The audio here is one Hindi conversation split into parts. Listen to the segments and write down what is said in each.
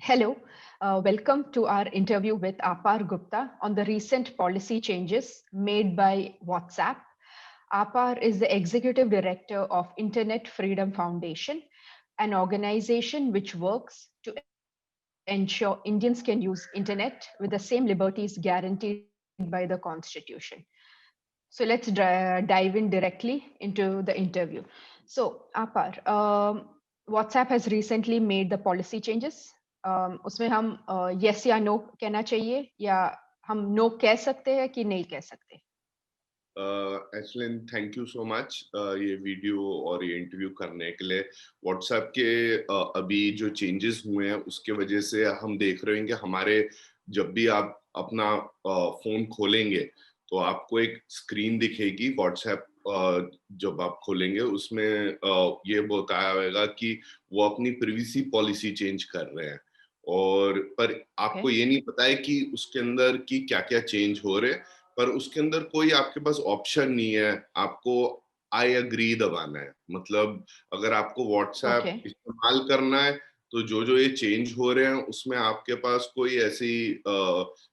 Hello, welcome to our interview with Apar Gupta on the recent policy changes made by WhatsApp. Apar is the executive director of Internet Freedom Foundation, an organization which works to ensure Indians can use internet with the same liberties guaranteed by the Constitution. So let's dive in directly into the interview. So, Apar, WhatsApp has recently made the policy changes. उसमें हम yes या no कहना चाहिए या हम no कह सकते हैं कि नहीं कह सकते? Ashlin thank you so much ये वीडियो और ये इंटरव्यू करने के लिए। व्हाट्सएप के अभी जो चेंजेस हुए हैं उसके वजह से हम देख रहे हैं कि हमारे जब भी आप अपना फोन खोलेंगे तो आपको एक स्क्रीन दिखेगी व्हाट्सएप। जब आप खोलेंगे उसमें ये बताया कि वो अपनी प्रिवेसी पॉलिसी चेंज कर रहे हैं, और पर आपको ये नहीं पता है कि उसके अंदर की क्या क्या चेंज हो रहे हैं। पर उसके अंदर कोई आपके पास ऑप्शन नहीं है, आपको आई एग्री दबाना है। मतलब अगर आपको व्हाट्सएप इस्तेमाल करना है तो जो जो ये चेंज हो रहे हैं उसमें आपके पास कोई ऐसी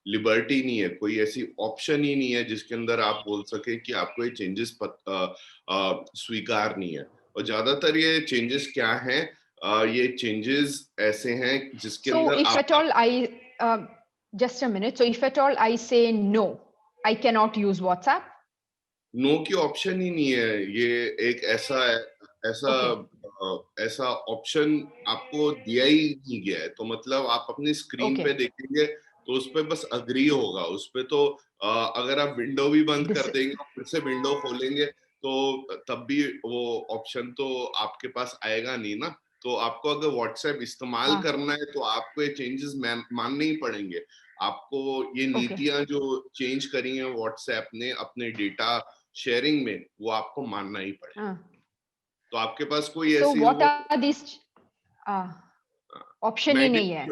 लिबर्टी नहीं है, कोई ऐसी ऑप्शन ही नहीं है जिसके अंदर आप बोल सके कि आपको ये चेंजेस स्वीकार नहीं है। और ज्यादातर ये चेंजेस क्या हैं, ये चेंजेस ऐसे हैं जिसके अंदर if at all just a minute, so if at all I say no, I cannot use WhatsApp? No की ऑप्शन ही नहीं है। ये एक ऐसा ऐसा ऐसा ऑप्शन आपको दिया ही नहीं गया है। तो मतलब आप अपनी स्क्रीन पे देखेंगे तो उस पे बस अग्री होगा। उस पे तो अगर आप विंडो भी बंद कर देंगे और फिर से विंडो खोलेंगे तो तब भी वो ऑप्शन तो आपके पास आएगा नहीं ना। तो आपको अगर व्हाट्सएप इस्तेमाल करना है तो आपको ये चेंजेस मानने ही पड़ेंगे। आपको ये नीतियां जो चेंज करी हैं व्हाट्सएप ने अपने डेटा शेयरिंग में, वो आपको मानना ही पड़ेगा। तो आपके पास कोई ऐसी व्हाट आर दिस ऑप्शन ही नहीं है,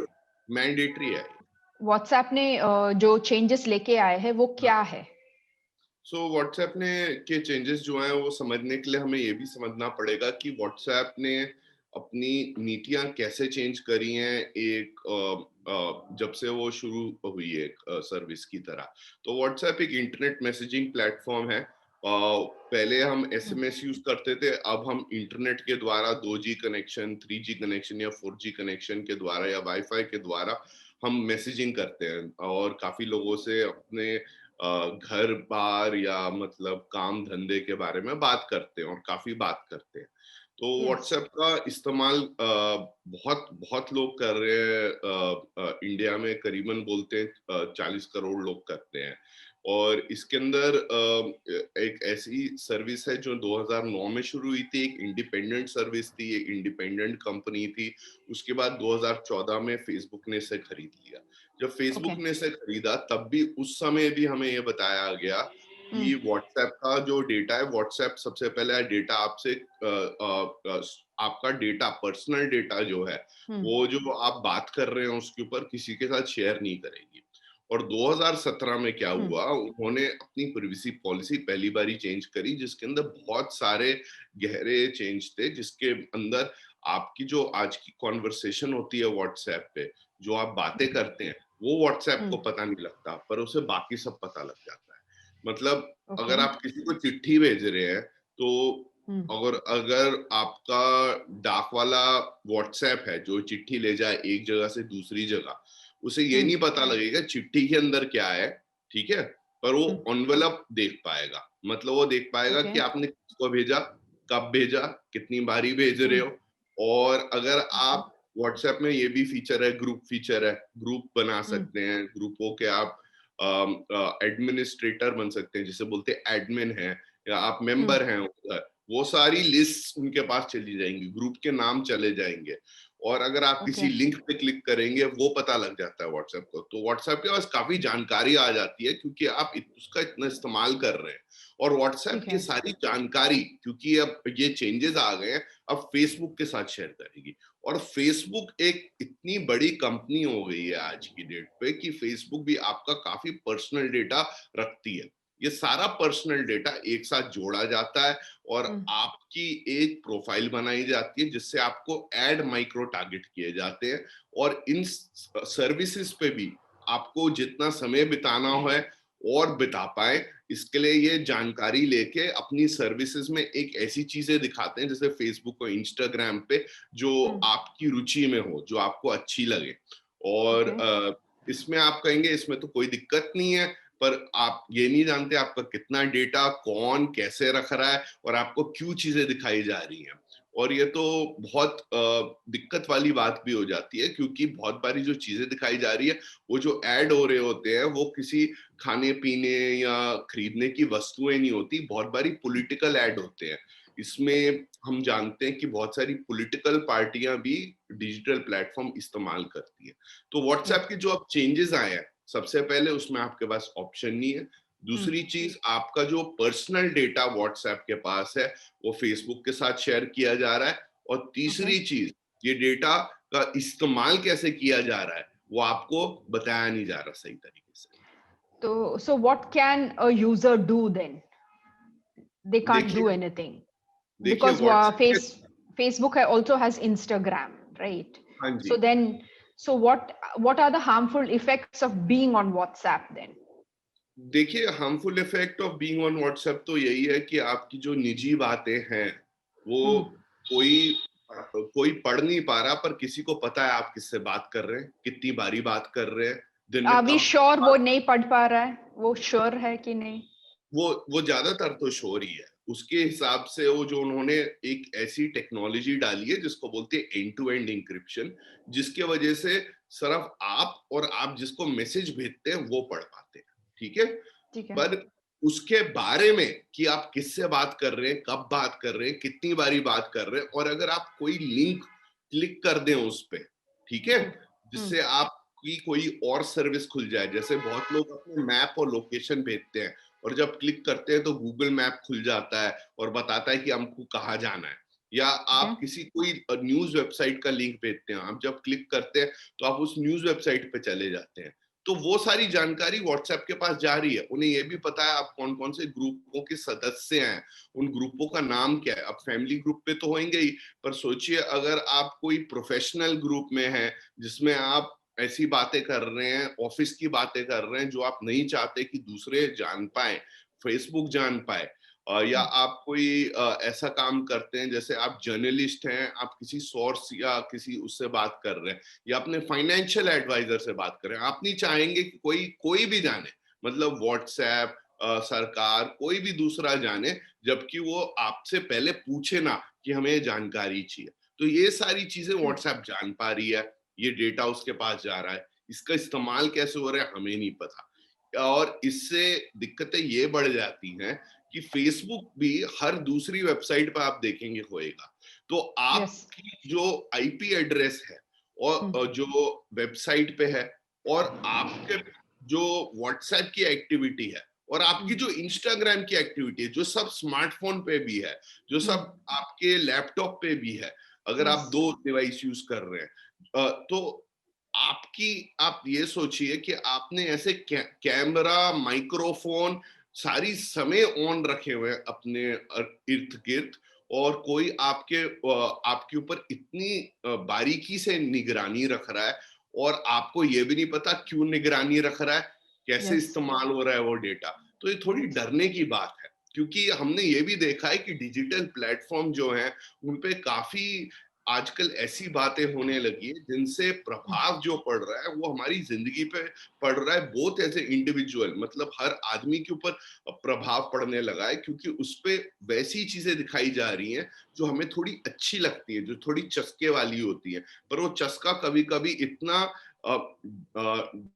मैंडेटरी है। व्हाट्सएप ने जो चेंजेस लेके आए हैं वो क्या है? सो व्हाट्सएप ने के चेंजेस जो हैं वो समझने के लिए हमें ये भी समझना पड़ेगा कि व्हाट्सएप ने अपनी नीतियां कैसे चेंज करी हैं। एक जब से वो शुरू हुई है सर्विस की तरह, तो व्हाट्सएप एक इंटरनेट मैसेजिंग प्लेटफॉर्म है। पहले हम एसएमएस यूज करते थे, अब हम इंटरनेट के द्वारा 2G कनेक्शन, 3G कनेक्शन या 4G कनेक्शन के द्वारा या वाईफाई के द्वारा हम मैसेजिंग करते हैं और काफी लोगों से अपने घर बार या मतलब काम धंधे के बारे में बात करते हैं और काफी बात करते हैं। तो व्हाट्सएप का इस्तेमाल बहुत बहुत लोग कर रहे हैं। इंडिया में करीबन बोलते हैं 40 करोड़ लोग करते हैं। और इसके अंदर एक ऐसी सर्विस है जो 2009 में शुरू हुई थी। एक इंडिपेंडेंट सर्विस थी, एक इंडिपेंडेंट कंपनी थी। उसके बाद 2014 में फेसबुक ने इसे खरीद लिया। जब फेसबुक ने इसे खरीदा तब भी उस समय भी हमें ये बताया गया कि व्हाट्सएप का जो डेटा है, व्हाट्सएप सबसे पहले डेटा आपसे आपका डेटा, पर्सनल डेटा जो है वो जो आप बात कर रहे हैं उसके ऊपर किसी के साथ शेयर नहीं करेगी। और 2017 में क्या हुआ, उन्होंने अपनी प्रिवेसी पॉलिसी पहली बारी चेंज करी जिसके अंदर बहुत सारे गहरे चेंज थे, जिसके अंदर आपकी जो आज की कॉन्वर्सेशन होती है व्हाट्सएप पे, जो आप बातें करते हैं, वो व्हाट्सएप को पता नहीं लगता पर उसे बाकी सब पता लग जाता है। मतलब अगर आप किसी को चिट्ठी भेज रहे हैं तो अगर आपका डाक वाला व्हाट्सएप है जो चिट्ठी ले जाए एक जगह से दूसरी जगह, उसे ये नहीं पता लगेगा चिट्ठी के अंदर क्या है, ठीक है, पर वो एनवेलप देख पाएगा। मतलब वो देख पाएगा कि आपने किसको भेजा, कब भेजा, कितनी बारी भेज रहे हो। और अगर आप व्हाट्सएप में ये भी फीचर है, ग्रुप फीचर है, ग्रुप बना सकते हैं, ग्रुपों के आप एडमिनिस्ट्रेटर बन सकते हैं, जिसे बोलते हैं एडमिन है, या आप मेंबर हैं उधर, वो सारी लिस्ट उनके पास चली जाएंगी, ग्रुप के नाम चले जाएंगे। और अगर आप किसी लिंक पे क्लिक करेंगे वो पता लग जाता है व्हाट्सएप को। तो व्हाट्सएप के पास काफी जानकारी आ जाती है क्योंकि आप उसका इतना इस्तेमाल कर रहे हैं। और व्हाट्सएप की सारी जानकारी, क्योंकि अब ये चेंजेस आ गए हैं, अब फेसबुक के साथ शेयर करेगी। और फेसबुक एक इतनी बड़ी कंपनी हो गई है आज की डेट पे कि फेसबुक भी आपका काफी पर्सनल डेटा रखती है। ये सारा पर्सनल डेटा एक साथ जोड़ा जाता है और आपकी एक प्रोफाइल बनाई जाती है जिससे आपको एड माइक्रो टारगेट किए जाते हैं और इन सर्विसेज पे भी आपको जितना समय बिताना है और बिता पाए, इसके लिए ये जानकारी लेके अपनी सर्विसेज में एक ऐसी चीजें दिखाते हैं जैसे फेसबुक और इंस्टाग्राम पे जो आपकी रुचि में हो, जो आपको अच्छी लगे। और इसमें आप कहेंगे इसमें तो कोई दिक्कत नहीं है, पर आप ये नहीं जानते आपका कितना डेटा कौन कैसे रख रहा है और आपको क्यों चीजें दिखाई जा रही हैं। और ये तो बहुत दिक्कत वाली बात भी हो जाती है क्योंकि बहुत बारी जो चीजें दिखाई जा रही है वो जो ऐड हो रहे होते हैं वो किसी खाने पीने या खरीदने की वस्तुएं नहीं होती, बहुत बारी पॉलिटिकल ऐड होते हैं। इसमें हम जानते हैं कि बहुत सारी पॉलिटिकल पार्टियां भी डिजिटल प्लेटफॉर्म इस्तेमाल करती है। तो व्हाट्सएप के जो अब चेंजेस आए हैं, सबसे पहले उसमें आपके पास ऑप्शन नहीं है। दूसरी चीज, आपका जो पर्सनल डेटा व्हाट्सएप के पास है वो फेसबुक के साथ शेयर किया जा रहा है। और तीसरी चीज, ये डेटा का इस्तेमाल कैसे किया जा रहा है वो आपको बताया नहीं जा रहा सही तरीके से। तो so what can a user do then? They can't do देखिए anything देखिए because व्हाट्सएप के, Facebook also has Instagram, right? हाँ So जी, then, so what are the harmful effects of being on WhatsApp then? देखिए harmful effect of being on WhatsApp तो यही है कि आपकी जो निजी बातें हैं वो कोई कोई पढ़ नहीं पा रहा, पर किसी को पता है आप किससे बात कर रहे हैं, कितनी बारी बात कर रहे हैं, दिन में अभी कब। श्योर वो नहीं पढ़ पा रहा है, वो श्योर है कि नहीं? वो ज्यादातर तो शोर ही है। उसके हिसाब से वो जो उन्होंने एक ऐसी टेक्नोलॉजी डाली है जिसको बोलते हैं एंड टू एंड इंक्रिप्शन, जिसके वजह से सिर्फ आप और आप जिसको मैसेज भेजते हैं वो पढ़ पाते हैं, ठीक है। ठीक है। पर उसके बारे में कि आप किससे बात कर रहे हैं, कब बात कर रहे हैं, कितनी बारी बात कर रहे हैं, और अगर आप कोई लिंक क्लिक कर दें उस पे, ठीक है, जिससे आपकी कोई और सर्विस खुल जाए, जैसे बहुत लोग अपने मैप और लोकेशन भेजते हैं और जब क्लिक करते हैं तो गूगल मैप खुल जाता है और बताता है कि हमको कहाँ जाना है। या आप किसी कोई न्यूज वेबसाइट का लिंक भेजते हैं, आप जब क्लिक करते हैं तो आप उस न्यूज वेबसाइट पे चले जाते हैं। तो वो सारी जानकारी व्हाट्सएप के पास जा रही है। उन्हें ये भी पता है आप कौन कौन से ग्रुपों के सदस्य हैं, उन ग्रुपों का नाम क्या है। अब फैमिली ग्रुप पे तो होंगे ही, पर सोचिए अगर आप कोई प्रोफेशनल ग्रुप में हैं जिसमें आप ऐसी बातें कर रहे हैं, ऑफिस की बातें कर रहे हैं जो आप नहीं चाहते कि दूसरे जान पाए, फेसबुक जान पाए, या आप कोई ऐसा काम करते हैं जैसे आप जर्नलिस्ट हैं, आप किसी सोर्स या किसी उससे बात कर रहे हैं या अपने फाइनेंशियल एडवाइजर से बात कर रहे हैं, आप नहीं चाहेंगे कि कोई भी जाने, मतलब व्हाट्सएप, सरकार, कोई भी दूसरा जाने, जबकि वो आपसे पहले पूछे ना कि हमें जानकारी चाहिए। तो ये सारी चीजें व्हाट्सएप जान पा रही है, ये डेटा उसके पास जा रहा है, इसका इस्तेमाल कैसे हो रहा है हमें नहीं पता। और इससे दिक्कतें ये बढ़ जाती हैं कि फेसबुक भी हर दूसरी वेबसाइट पर आप देखेंगे होएगा। तो आपकी जो आईपी एड्रेस है और जो वेबसाइट पे है और आपके जो व्हाट्सएप की एक्टिविटी है और आपकी जो इंस्टाग्राम की एक्टिविटी है, जो सब स्मार्टफोन पे भी है, जो सब आपके लैपटॉप पे भी है, अगर आप दो डिवाइस यूज कर रहे हैं, तो आप ये सोचिए कि आपने ऐसे कैमरा, माइक्रोफोन सारी समय ऑन रखे हुए हैं अपने इर्द गिर्द, और कोई आपके ऊपर इतनी बारीकी से निगरानी रख रहा है और आपको ये भी नहीं पता क्यों निगरानी रख रहा है, कैसे इस्तेमाल हो रहा है वो डेटा। तो ये थोड़ी डरने की बात है, क्योंकि हमने ये भी देखा है कि डिजिटल प्लेटफॉर्म जो हैं उन पे काफी आजकल ऐसी बातें होने लगी है जिनसे प्रभाव जो पड़ रहा है वो हमारी जिंदगी पे पड़ रहा है, बोथ एज ए इंडिविजुअल, मतलब हर आदमी के ऊपर प्रभाव पड़ने लगा है, क्योंकि उस पे वैसी चीजें दिखाई जा रही हैं जो हमें थोड़ी अच्छी लगती है, जो थोड़ी चस्के वाली होती है, पर वो चस्का कभी कभी इतना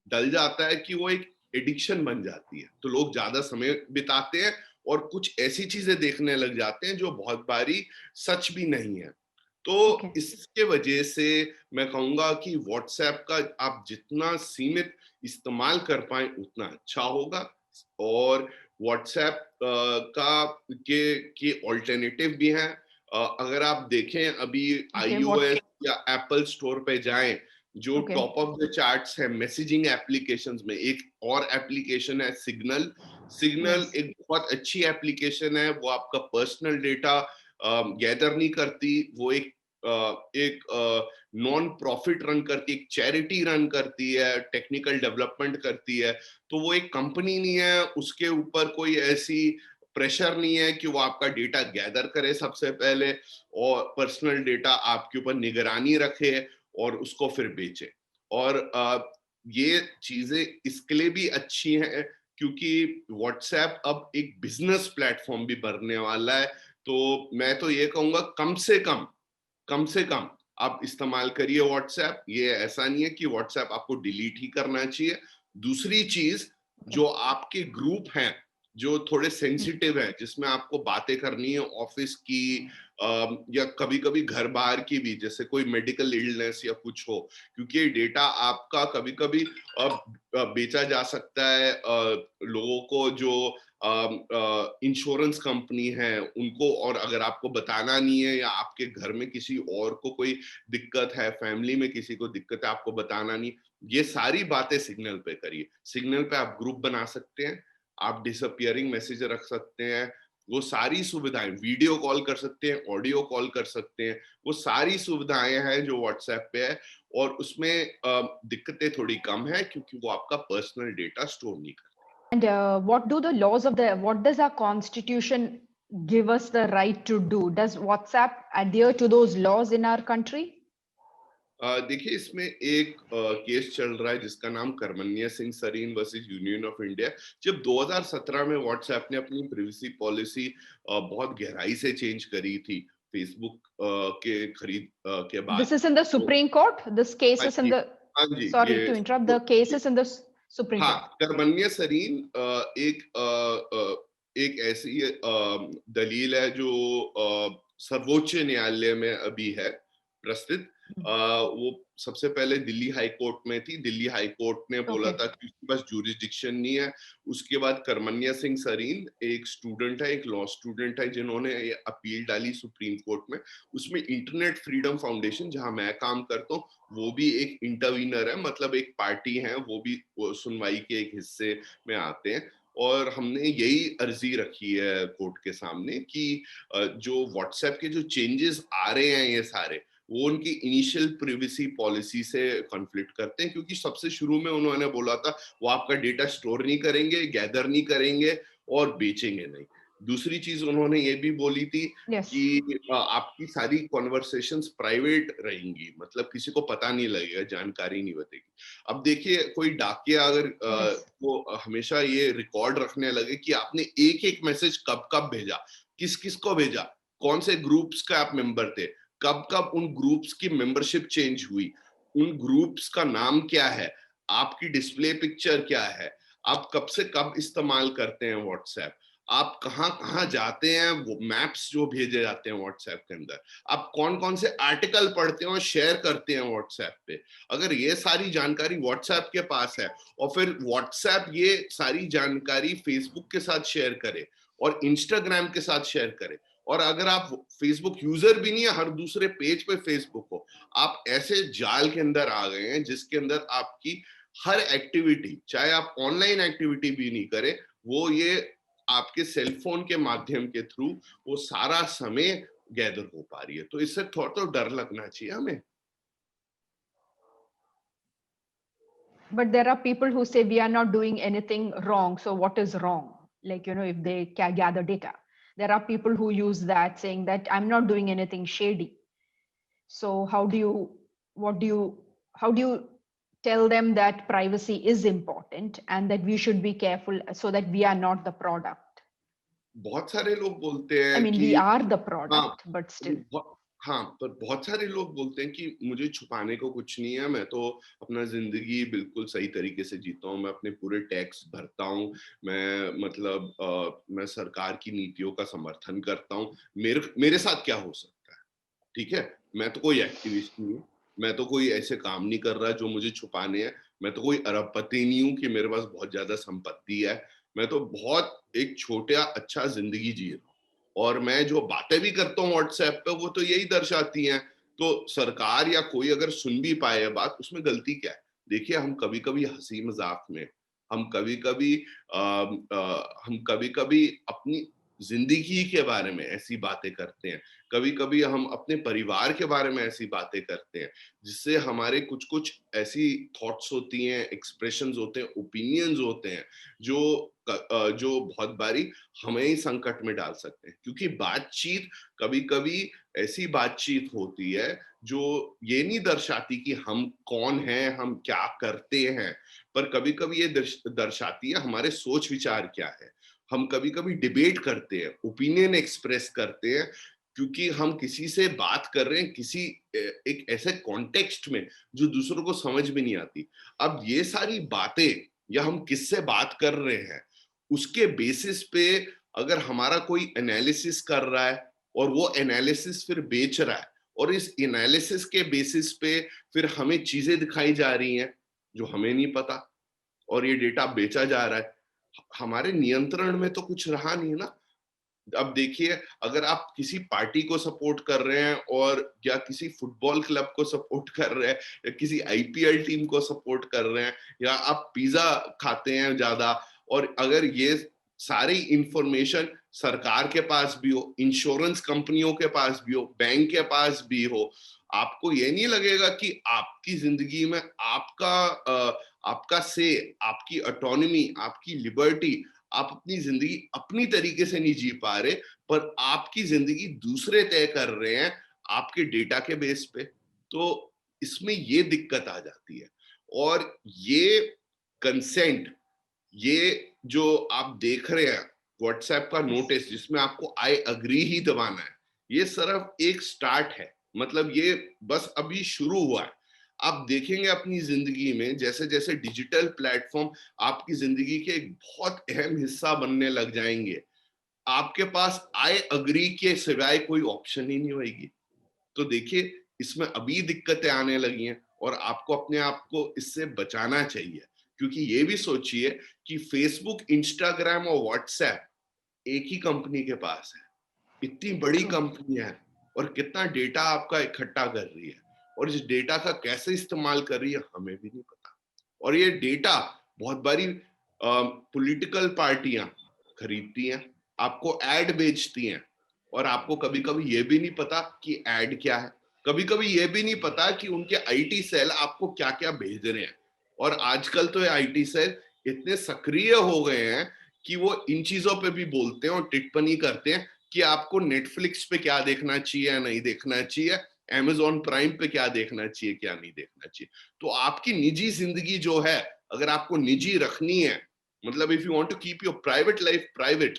डल जाता है कि वो एक एडिक्शन बन जाती है। तो लोग ज्यादा समय बिताते हैं और कुछ ऐसी चीजें देखने लग जाते हैं जो बहुत बारी सच भी नहीं है। तो इसके वजह से मैं कहूंगा कि व्हाट्सएप का आप जितना सीमित इस्तेमाल कर पाए उतना अच्छा होगा। और व्हाट्सएप के ऑल्टरनेटिव भी हैं। अगर आप देखें अभी iOS या एप्पल स्टोर पे जाएं, जो टॉप ऑफ द चार्ट्स है मैसेजिंग एप्लीकेशंस में, एक और एप्लीकेशन है सिग्नल, सिग्नल Yes. एक बहुत अच्छी एप्लीकेशन है, वो आपका पर्सनल डेटा गैदर नहीं करती, वो एक नॉन प्रॉफिट रन करती है, एक चैरिटी रन करती है, टेक्निकल डेवलपमेंट करती है, तो वो एक कंपनी नहीं है, उसके ऊपर कोई ऐसी प्रेशर नहीं है कि वो आपका डेटा गैदर करे सबसे पहले और पर्सनल डेटा आपके ऊपर निगरानी रखे और उसको फिर बेचे। और ये चीजें इसके लिए भी अच्छी हैं क्योंकि व्हाट्सएप अब एक बिजनेस प्लेटफॉर्म भी बनने वाला है, तो मैं तो ये कहूंगा कम से कम आप इस्तेमाल करिए व्हाट्सएप। ये ऐसा नहीं है कि व्हाट्सएप आपको डिलीट ही करना चाहिए। दूसरी चीज, Okay. जो आपके ग्रुप हैं जो थोड़े सेंसिटिव है, जिसमें आपको बातें करनी है ऑफिस की या कभी कभी घर बाहर की भी, जैसे कोई मेडिकल इलनेस या कुछ हो, क्योंकि ये डेटा आपका कभी कभी बेचा जा सकता है लोगों को जो इंश्योरेंस कंपनी है उनको, और अगर आपको बताना नहीं है या आपके घर में किसी और को कोई दिक्कत है, फैमिली में किसी को दिक्कत है, आपको बताना नहीं, ये सारी बातें सिग्नल पे करिए। सिग्नल पे आप ग्रुप बना सकते हैं, आप डिसअपियरिंग मैसेज रख सकते हैं, वो सारी सुविधाएं, वीडियो कॉल कर सकते हैं, ऑडियो कॉल कर सकते हैं, वो सारी सुविधाएं हैं जो व्हाट्सएप पे है, और उसमें दिक्कतें थोड़ी कम है क्योंकि वो आपका पर्सनल डेटा स्टोर नहीं करता। And what does our constitution give us the right to do? Does WhatsApp adhere to those laws in our country? देखिए, इसमें एक केस चल रहा है जिसका नाम Karmanya Singh Sareen versus Union of India. जब 2017 में व्हाट्सएप ने अपनी प्रिवेसी पॉलिसी बहुत गहराई से चेंज करी थी फेसबुक के खरीद के This बाद, is in the तो Supreme Court. This case हाँ is in जी, the, हाँ जी, sorry to interrupt, the case is in the Supreme हाँ, Court. करमन्या सरीन एक ऐसी दलील है जो सर्वोच्च न्यायालय में अभी है प्रस्तुत। वो सबसे पहले दिल्ली हाई कोर्ट में थी, दिल्ली हाई कोर्ट ने बोला Okay. था कि उसके पास ज्यूरिसडिक्शन नहीं है। उसके बाद करमन्या सिंह सरीन एक स्टूडेंट है, एक लॉ स्टूडेंट है, जिन्होंने ये अपील डाली सुप्रीम कोर्ट में। उसमें इंटरनेट फ्रीडम फाउंडेशन, जहां मैं काम करता हूँ, वो भी एक इंटरवीनर है, मतलब एक पार्टी है, वो भी सुनवाई के एक हिस्से में आते हैं। और हमने यही अर्जी रखी है कोर्ट के सामने कि जो व्हाट्सएप के जो चेंजेस आ रहे हैं ये सारे, वो उनकी इनिशियल प्रिवेसी पॉलिसी से कॉन्फ्लिक्ट करते हैं, क्योंकि सबसे शुरू में उन्होंने बोला था वो आपका डेटा स्टोर नहीं करेंगे, गैदर नहीं करेंगे और बेचेंगे नहीं। दूसरी चीज उन्होंने ये भी बोली थी Yes. कि आपकी सारी कॉन्वर्सेशंस प्राइवेट रहेंगी, मतलब किसी को पता नहीं लगेगा, जानकारी नहीं बतेगी। अब देखिए, कोई डाकिया अगर Yes. वो हमेशा ये रिकॉर्ड रखने लगे कि आपने एक एक मैसेज कब कब भेजा, किस किस को भेजा, कौन से ग्रुप्स का आप मेंबर थे, कब कब उन ग्रुप्स की मेंबरशिप चेंज हुई, उन ग्रुप्स का नाम क्या है, आपकी डिस्प्ले पिक्चर क्या है, आप कब से कब इस्तेमाल करते हैं व्हाट्सएप, आप कहाँ कहाँ जाते हैं, वो मैप्स जो भेजे जाते हैं व्हाट्सएप के अंदर, आप कौन कौन से आर्टिकल पढ़ते हैं और शेयर करते हैं व्हाट्सएप पे। अगर ये सारी जानकारी व्हाट्सएप के पास है और फिर व्हाट्सएप ये सारी जानकारी फेसबुक के साथ शेयर करे और इंस्टाग्राम के साथ शेयर करे, और अगर आप फेसबुक यूजर भी नहीं है, हर दूसरे पेज पे फेसबुक हो, आप ऐसे जाल के अंदर आ गए हैं जिसके अंदर आपकी हर एक्टिविटी, चाहे आप ऑनलाइन एक्टिविटी भी नहीं करें, वो ये आपके सेलफोन के माध्यम के थ्रू वो सारा समय गैदर हो पा रही है। तो इससे थोड़ा तो डर लगना चाहिए हमें। But there are people who say we are not doing anything wrong. So what is wrong? Like, if they can gather data, there are people who use that saying that I'm not doing anything shady. So how do you tell them that privacy is important and that we should be careful so that we are not the product? बहुत सारे लोग बोलते I हैं mean, कि we are the हाँ, product, but still. हाँ, पर बहुत सारे लोग बोलते हैं कि मुझे छुपाने को कुछ नहीं है, मैं तो अपना जिंदगी बिल्कुल सही तरीके से जीता हूँ, मैं अपने पूरे टैक्स भरता हूँ, मैं मतलब मैं सरकार की नीतियों का समर्थन करता हूँ, मेरे साथ क्या हो सकता है, ठीक है, मैं तो कोई एक्टिविस्ट नहीं हूँ, मैं तो कोई ऐसे काम नहीं कर रहा जो मुझे छुपाने हैं, मैं तो कोई अरबपति नहीं हूँ कि मेरे पास बहुत ज्यादा संपत्ति है, मैं तो बहुत एक छोटा अच्छा जिंदगी जी रहा हूँ, और मैं जो बातें भी करता हूँ व्हाट्सएप पे वो तो यही दर्शाती हैं। तो सरकार या कोई अगर सुन भी पाए बात, उसमें गलती क्या है? देखिए, हम कभी कभी हंसी मजाक में हम कभी-कभी अपनी जिंदगी के बारे में ऐसी बातें करते हैं, कभी-कभी हम अपने परिवार के बारे में ऐसी बातें करते हैं, जिससे हमारे कुछ-कुछ ऐसी थॉट्स होती हैं, एक्सप्रेशंस होते हैं, ओपिनियंस होते हैं, जो बहुत बारी हमें ही संकट में डाल सकते हैं। क्योंकि बातचीत कभी-कभी ऐसी बातचीत होती है जो ये नहीं दर्शाती कि हम कौन हैं, हम क्या करते हैं, पर कभी-कभी ये दर्शाती है हमारे सोच विचार क्या है। हम कभी-कभी डिबेट करते हैं, ओपिनियन एक्सप्रेस करते हैं, क्योंकि हम किसी से बात कर रहे हैं किसी एक ऐसे कॉन्टेक्स्ट में जो दूसरों को समझ में नहीं आती। अब ये सारी बातें या हम किससे बात कर रहे हैं, उसके बेसिस पे अगर हमारा कोई एनालिसिस कर रहा है और वो एनालिसिस फिर बेच रहा है और इस एनालिसिस के बेसिस पे फिर हमें चीजें दिखाई जा रही हैं जो हमें नहीं पता और ये डेटा बेचा जा रहा है, हमारे नियंत्रण में तो कुछ रहा नहीं ना। अब देखिए, अगर आप किसी पार्टी को सपोर्ट कर रहे हैं और या किसी फुटबॉल क्लब को सपोर्ट कर रहे हैं या किसी आईपीएल टीम को सपोर्ट कर रहे हैं या आप पिज्जा खाते हैं ज्यादा, और अगर ये सारी इंफॉर्मेशन सरकार के पास भी हो, इंश्योरेंस कंपनियों के पास भी हो, बैंक के पास भी हो, आपको ये नहीं लगेगा कि आपकी जिंदगी में आपका से, आपकी ऑटोनॉमी, आपकी लिबर्टी, आप अपनी जिंदगी अपनी तरीके से नहीं जी पा रहे, पर आपकी जिंदगी दूसरे तय कर रहे हैं आपके डेटा के बेस पे। तो इसमें ये दिक्कत आ जाती है। और ये कंसेंट, ये जो आप देख रहे हैं व्हाट्सएप का Yes. नोटिस जिसमें आपको आई अग्री ही दबाना है, ये सिर्फ एक स्टार्ट है। मतलब ये बस अभी शुरू हुआ है। आप देखेंगे अपनी जिंदगी में जैसे जैसे डिजिटल प्लेटफॉर्म आपकी जिंदगी के एक बहुत अहम हिस्सा बनने लग जाएंगे, आपके पास आई अग्री के सिवाय कोई ऑप्शन ही नहीं होगी। तो देखिए, इसमें अभी दिक्कतें आने लगी हैं और आपको अपने आप को इससे बचाना चाहिए। क्योंकि ये भी सोचिए कि फेसबुक, इंस्टाग्राम और व्हाट्सएप एक ही कंपनी के पास है, इतनी बड़ी True. कंपनी है और कितना डेटा आपका इकट्ठा कर रही है और इस डेटा का कैसे इस्तेमाल कर रही है हमें भी नहीं पता। और ये डेटा बहुत बारी पॉलिटिकल पार्टियां खरीदती हैं, आपको एड बेचती हैं, और आपको कभी कभी ये भी नहीं पता कि एड क्या है, कभी कभी ये भी नहीं पता कि उनके आईटी सेल आपको क्या क्या भेज रहे हैं। और आजकल तो ये आईटी सेल इतने सक्रिय हो गए हैं कि वो इन चीजों पे भी बोलते हैं और टिप्पणी करते हैं कि आपको नेटफ्लिक्स पे क्या देखना चाहिए या नहीं देखना चाहिए, अमेजॉन प्राइम पे क्या देखना चाहिए क्या नहीं देखना चाहिए। तो आपकी निजी जिंदगी जो है, अगर आपको निजी रखनी है, मतलब if you want to keep your private life private,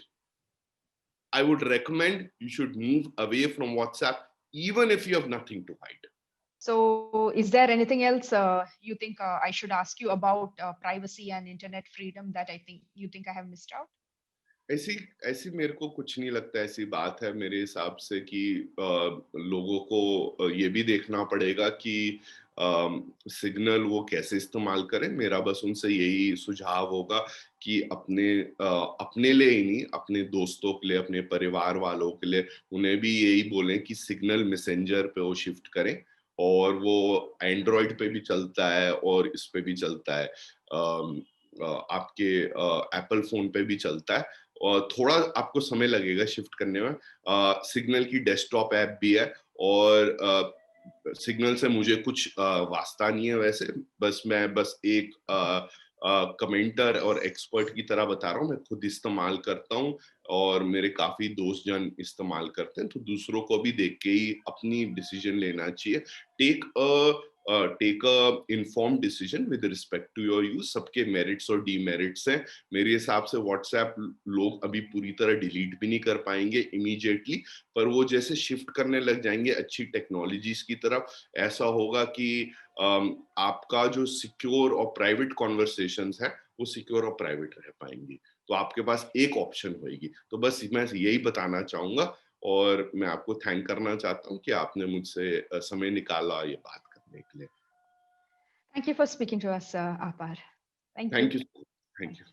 I would recommend you should move away from WhatsApp even if you have nothing to hide. So, is there anything else you think I should ask you about privacy and internet freedom that you think I have missed out? ऐसी ऐसी मेरे को कुछ नहीं लगता ऐसी बात है मेरे हिसाब से कि लोगों को ये भी देखना पड़ेगा कि सिग्नल वो कैसे इस्तेमाल करें। मेरा बस उनसे यही सुझाव होगा कि अपने लिए ही नहीं, अपने दोस्तों के लिए, अपने परिवार वालों के लिए उन्हें भी यही बोलें कि सिग्नल मैसेंजर पे वो शिफ्ट करें। और वो एंड्रॉयड पे भी चलता है और इस पे भी चलता है, आपके एप्पल फोन पे भी चलता है। और थोड़ा आपको समय लगेगा शिफ्ट करने में। सिग्नल की डेस्कटॉप ऐप भी है और सिग्नल से मुझे कुछ वास्ता नहीं है वैसे, मैं बस एक कमेंटर और एक्सपर्ट की तरह बता रहा हूँ। मैं खुद इस्तेमाल करता हूँ और मेरे काफी दोस्त जन इस्तेमाल करते हैं, तो दूसरों को भी देख के ही अपनी डिसीजन लेना चाहिए। Take a informed decision with respect to your use. सबके मेरिट्स और डीमेरिट्स हैं। मेरे हिसाब से व्हाट्सएप लोग अभी पूरी तरह डिलीट भी नहीं कर पाएंगे इमीडिएटली, पर वो जैसे शिफ्ट करने लग जाएंगे अच्छी टेक्नोलॉजीज की तरफ, ऐसा होगा कि आपका जो सिक्योर और प्राइवेट कॉन्वर्सेशंस है वो सिक्योर और प्राइवेट रह पाएंगी। तो आपके पास एक ऑप्शन होगी। तो बस मैं यही बताना चाहूंगा और मैं आपको थैंक करना चाहता हूँ कि आपने मुझसे समय निकाला ये बात करने के लिए। Thank you for speaking to us, Apar. Thank you. Thank you. Thank you.